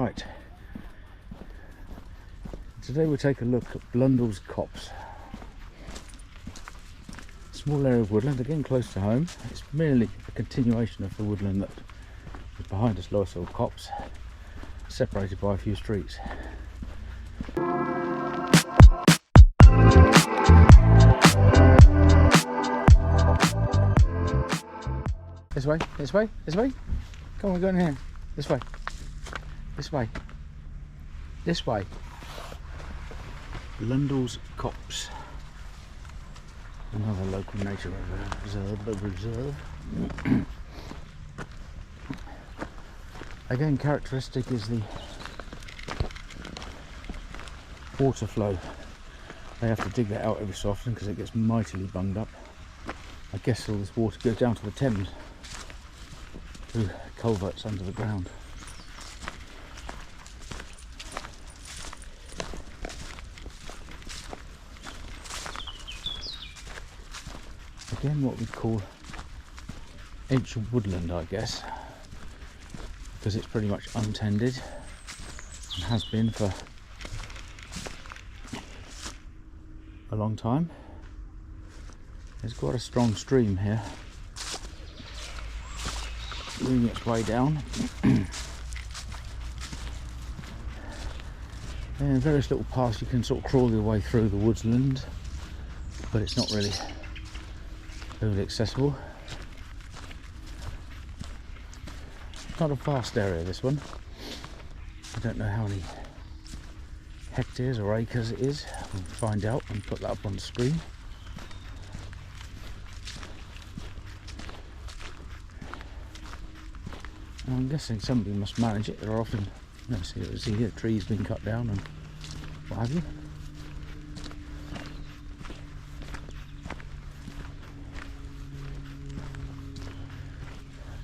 Right, today we'll take a look at Blundells Copse. Small area of woodland, again close to home. It's merely a continuation of the woodland that is behind us, Blundells Copse, separated by a few streets. This way, this way, this way. Come on, go in here. This way. This way. This way. Blundells Copse. Another local nature reserve. Again, characteristic is the water flow. They have to dig that out every so often because it gets mightily bunged up. I guess all this water goes down to the Thames through culverts under the ground. Again, what we call ancient woodland, I guess, because it's pretty much untended and has been for a long time. There's quite a strong stream here, winging its way down. And various little paths you can sort of crawl your way through the woodland, but it's not really overly accessible. Not a vast area, this one. I don't know how many hectares or acres it is. We'll find out and put that up on the screen. And I'm guessing somebody must manage it. There are often, see here, trees being cut down and what have you.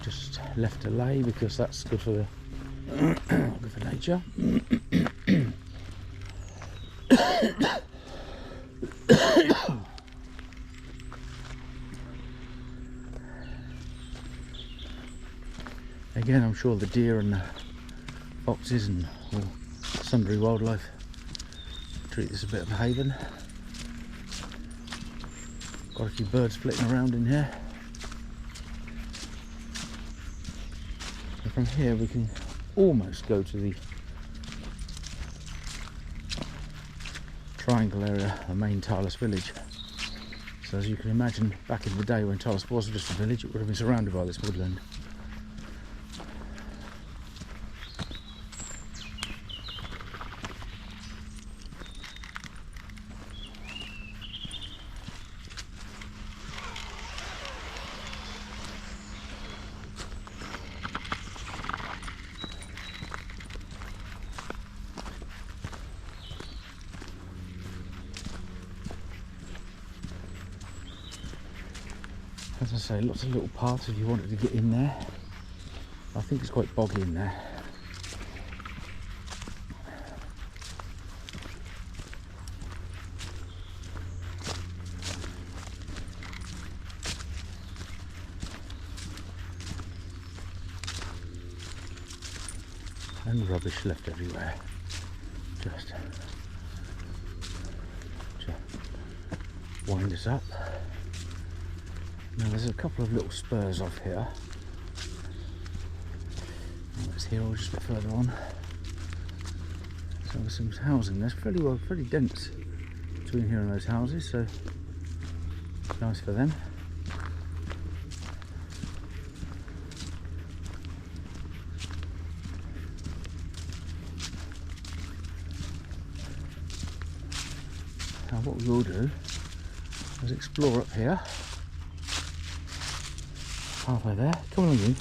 Just left to lay because that's good for the good for nature. Again, I'm sure the deer and the foxes and all sundry wildlife treat this a bit of a haven. Got a few birds flitting around in here. And from here we can almost go to the triangle area, the main Tilehurst village. So as you can imagine, back in the day when Tilehurst was just a village, it would have been surrounded by this woodland. As I say, lots of little paths if you wanted to get in there. I think it's quite boggy in there. And rubbish left everywhere. Just to wind us up. Now there's a couple of little spurs off here. It's here or just a bit further on. So there's some housing. There's pretty dense between here and those houses, so nice for them. Now what we will do is explore up here. Halfway there. Come along, you.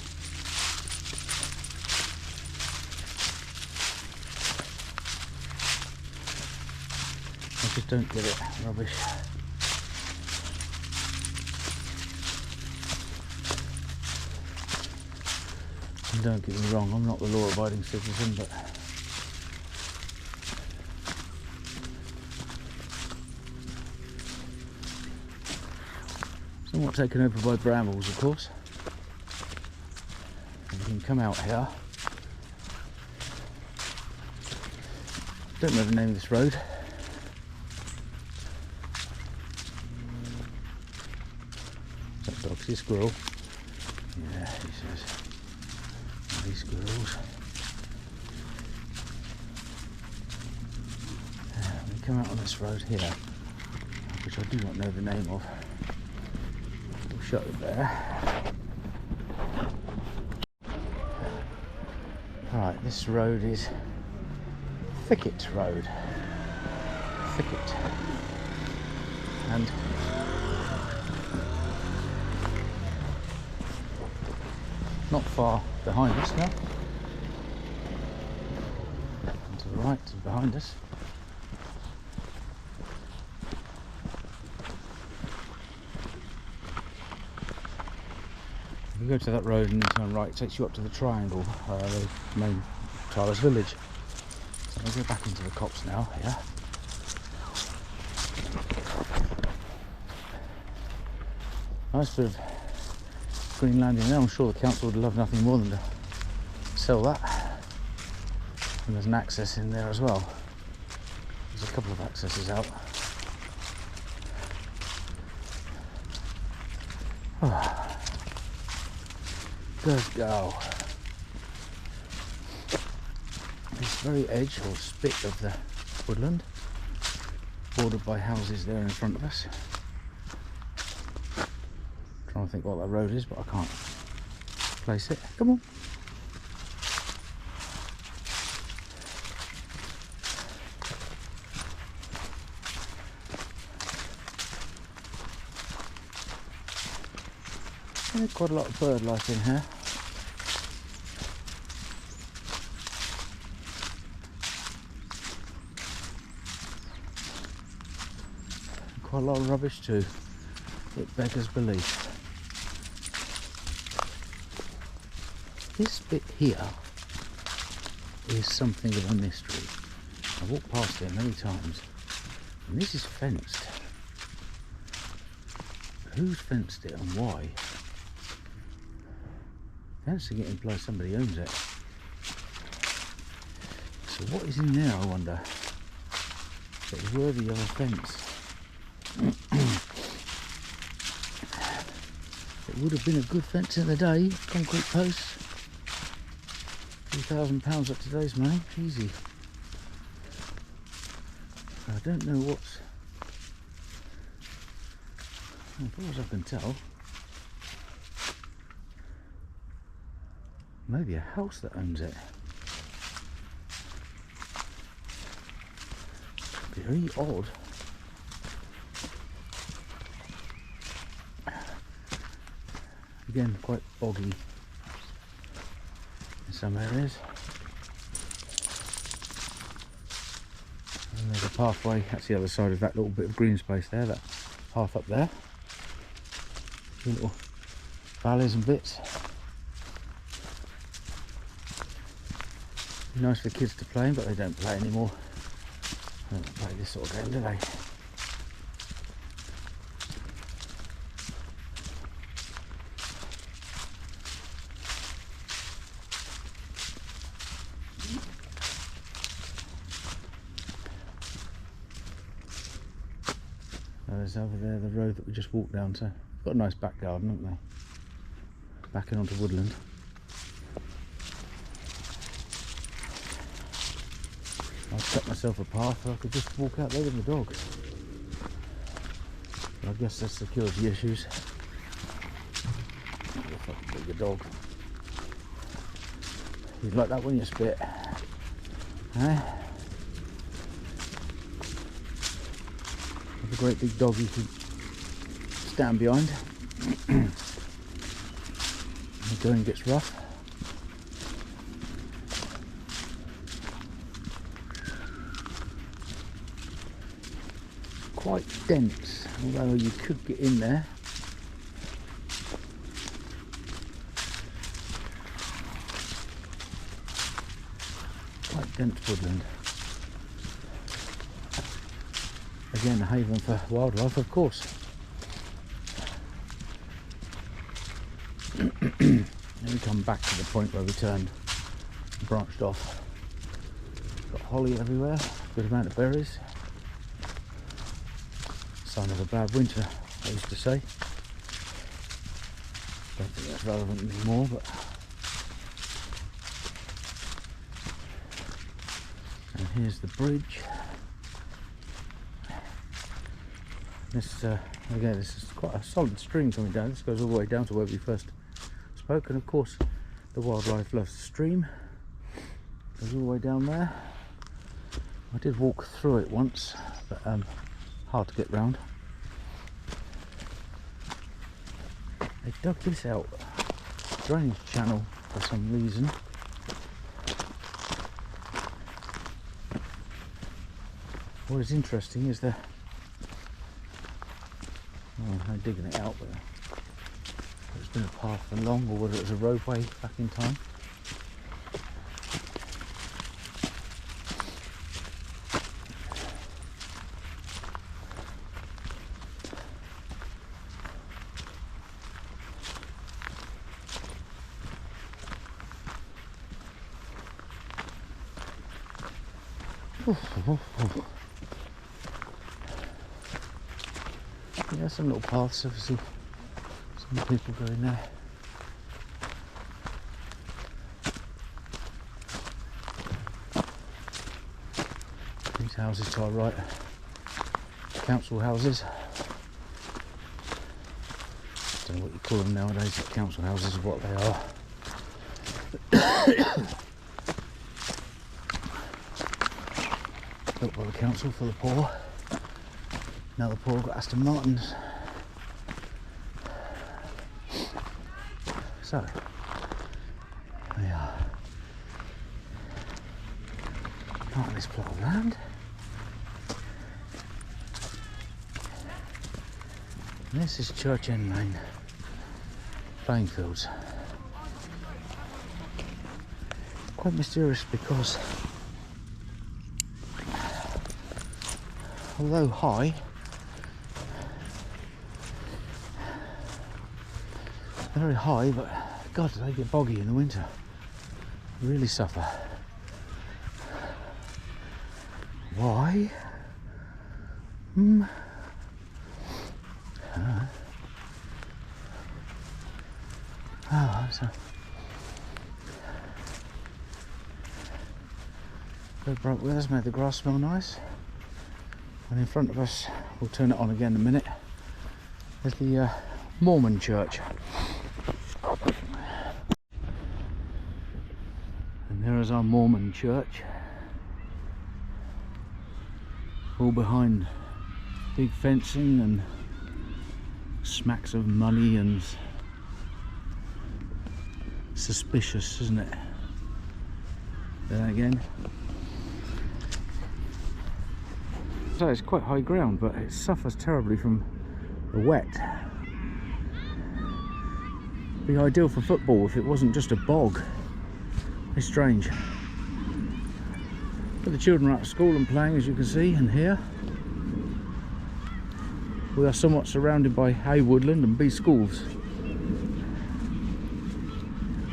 I just don't get it. Rubbish. And don't get me wrong, I'm not the law-abiding citizen, but somewhat taken over by brambles, of course. And you can come out here Don't know the name of this road. That dog's his squirrel. Yeah, he says. These squirrels. We come out on this road here, which I do not know the name of. We'll shut it there. Right, this road is Thicket Road. Thicket. And not far behind us now. And to the right and behind us. If you go to that road and then turn right, it takes you up to the triangle, the main Tilehurst village. So I'll go back into the copse now, yeah. Nice bit of green land in there. I'm sure the council would love nothing more than to sell that. And there's an access in there as well. There's a couple of accesses out. Good go. This very edge or spit of the woodland, bordered by houses there in front of us. Trying to think what that road is, but I can't place it. Come on. There's quite a lot of bird life in here. Quite a lot of rubbish too. It beggars belief. This bit here is something of a mystery. I've walked past it many times, and this is fenced. Who's fenced it and why? Fencing it implies somebody owns it. So what is in there, I wonder, that is worthy of a fence? It would have been a good fence in the day. Concrete posts, £2,000 at today's money, easy. I don't know what's, as far as I can tell, maybe a house that owns it. Very odd. Again, quite boggy in some areas. And there's a pathway, that's the other side of that little bit of green space there, that path up there. Two little valleys and bits. Nice for kids to play in, but they don't play anymore. They don't play this sort of game, do they? There's over there the road that we just walked down to. Got a nice back garden, haven't they? Backing onto woodland. I've set myself a path so I could just walk out there with the dog. But I guess there's security issues. If I can take the dog. He's like that when you spit. Eh? A great big dog you can stand behind. The going gets rough. Quite dense, although you could get in there. Quite dense woodland. Again, a haven for wildlife, of course. Then we come back to the point where we turned, branched off. Got holly everywhere, good amount of berries. Sign of a bad winter, I used to say. Don't think that's relevant anymore, but and here's the bridge. This again, this is quite a solid stream coming down. This goes all the way down to where we first spoke, and of course the wildlife loves the stream. Goes all the way down there. I did walk through it once, but hard to get round. They dug this out, drainage channel, for some reason. What is interesting is the I'm digging it out, but it's been a path along, or whether it was a roadway back in time. Yeah, some little paths, obviously. Some people go in there. These houses to our right, council houses. Don't know what you call them nowadays, but council houses are what they are. Built by the council for the poor. Now the poor have got Aston Martins. So, we are out of this plot of land. And this is Church End Lane, playing fields. Quite mysterious because although high, they're very high, but God, they get boggy in the winter. They really suffer. Why? So very bright weather's made the grass smell nice. And in front of us, we'll turn it on again in a minute, there's the Mormon church. And there is our Mormon church, all behind big fencing and smacks of money and suspicious, isn't it? Then again, so it's quite high ground, but it suffers terribly from the wet. Be ideal for football if it wasn't just a bog. It's strange. But the children are out of school and playing, as you can see, and here we are somewhat surrounded by A, woodland, and B, schools,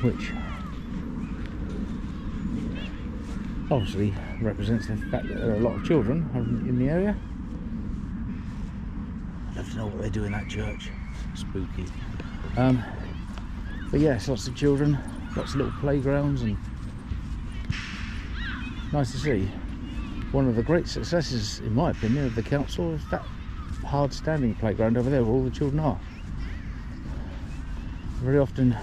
which obviously represents the fact that there are a lot of children in the area. I'd love to know what they do in that church. Spooky. But yes, lots of children, lots of little playgrounds, and nice to see. One of the great successes, in my opinion, of the council is that hard standing playground over there where all the children are. Very often,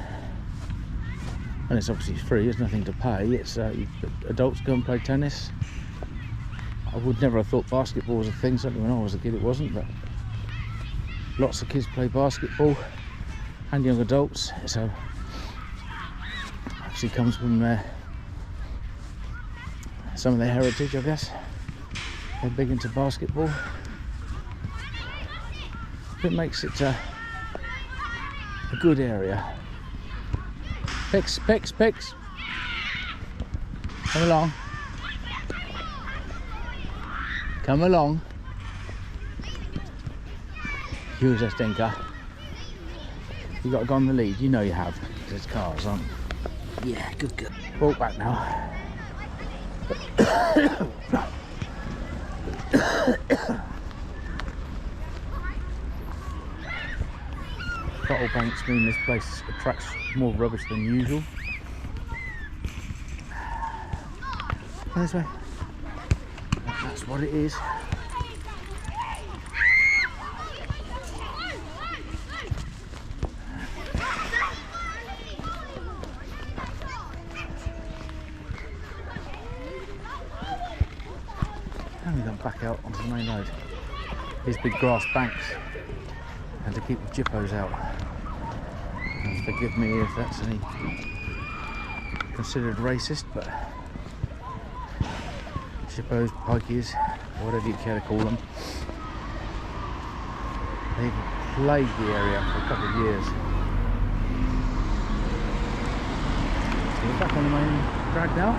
and it's obviously free, there's nothing to pay, it's adults go and play tennis. I would never have thought basketball was a thing, certainly when I was a kid it wasn't, but lots of kids play basketball, and young adults, so obviously comes from some of their heritage, I guess. They're big into basketball. It makes it a good area. Pix, Pix, Pix. Come along. Come along. Use a stinker. You got to go on the lead. You know you have. There's cars on. Yeah, good, good. Walk back now. Bottle banks mean this place attracts more rubbish than usual. This way. That's what it is. And we got back out onto the main road. These big grass banks, and to keep the jippos out. And forgive me if that's any considered racist, but jippos, pikeys, whatever you care to call them, they've plagued the area for a couple of years. So we're back on the main drag now.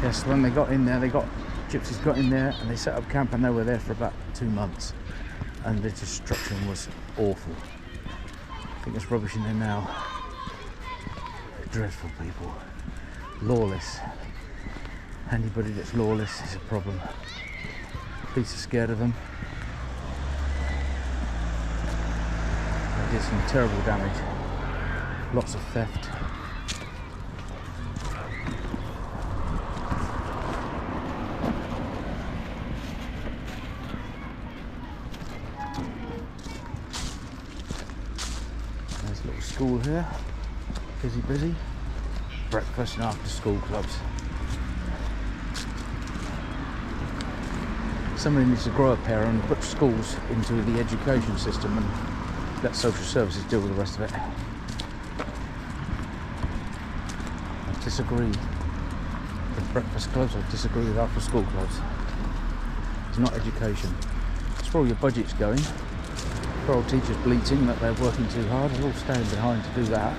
Yes, when they got in there, gypsies got in there and they set up camp, and they were there for about 2 months, and the destruction was awful. I think there's rubbish in there now. Dreadful people, lawless. Anybody that's lawless is a problem. Police are scared of them. They did some terrible damage. Lots of theft. There's a little school here. Busy. Breakfast and after school clubs. Somebody needs to grow a pair and put schools into the education system and let social services deal with the rest of it. I disagree with breakfast clubs, I disagree with after school clubs. It's not education. It's where all your budget's going. For old teachers bleating that they're working too hard, they're all standing behind to do that.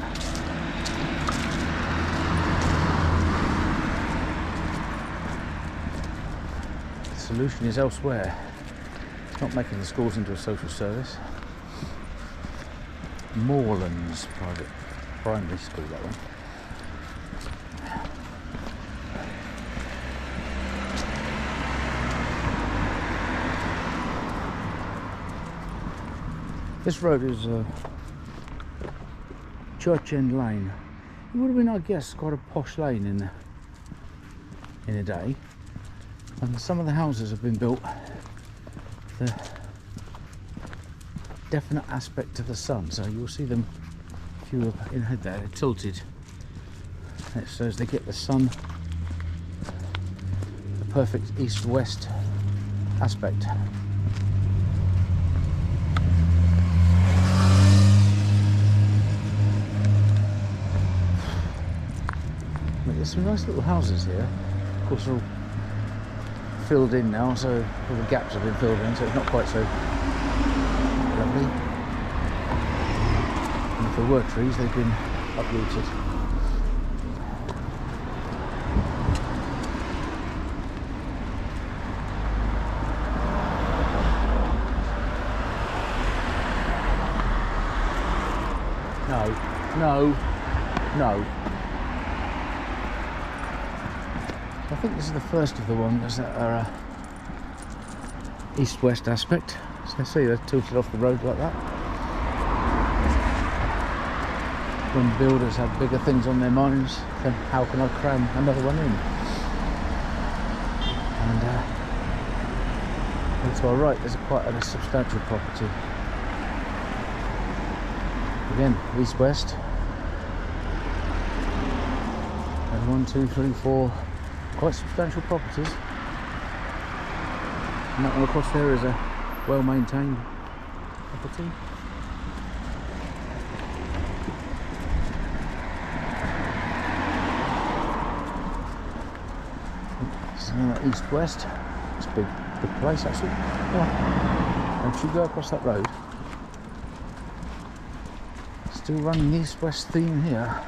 The solution is elsewhere. It's not making the schools into a social service. Moorlands private primary school, that one. This road is Church End Lane. It would have been, I guess, quite a posh lane in a day. And some of the houses have been built with a definite aspect to the sun. So you'll see them, if you were in ahead there, they're tilted. So as they get the sun, the perfect east-west aspect. There's some nice little houses here. Of course, they're all filled in now, so all the gaps have been filled in, so it's not quite so lovely. And if there were trees, they've been uprooted. No. I think this is the first of the ones that are east-west aspect. So see, they're tilted off the road like that. When builders have bigger things on their minds, then how can I cram another one in? And to our right, there's quite a substantial property. Again, east-west. And 1, 2, 3, 4. Quite substantial properties. And that one across there is a well-maintained property. So east-west. It's a big place actually. Yeah. Once you go across that road, still running the east-west theme here.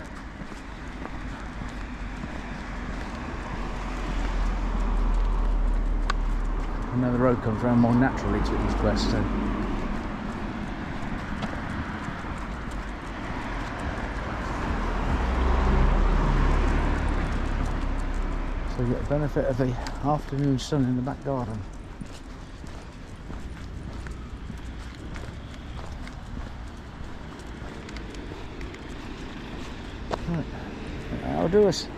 And now the road comes around more naturally to east-west, so So you get the benefit of the afternoon sun in the back garden. Right, that'll do us.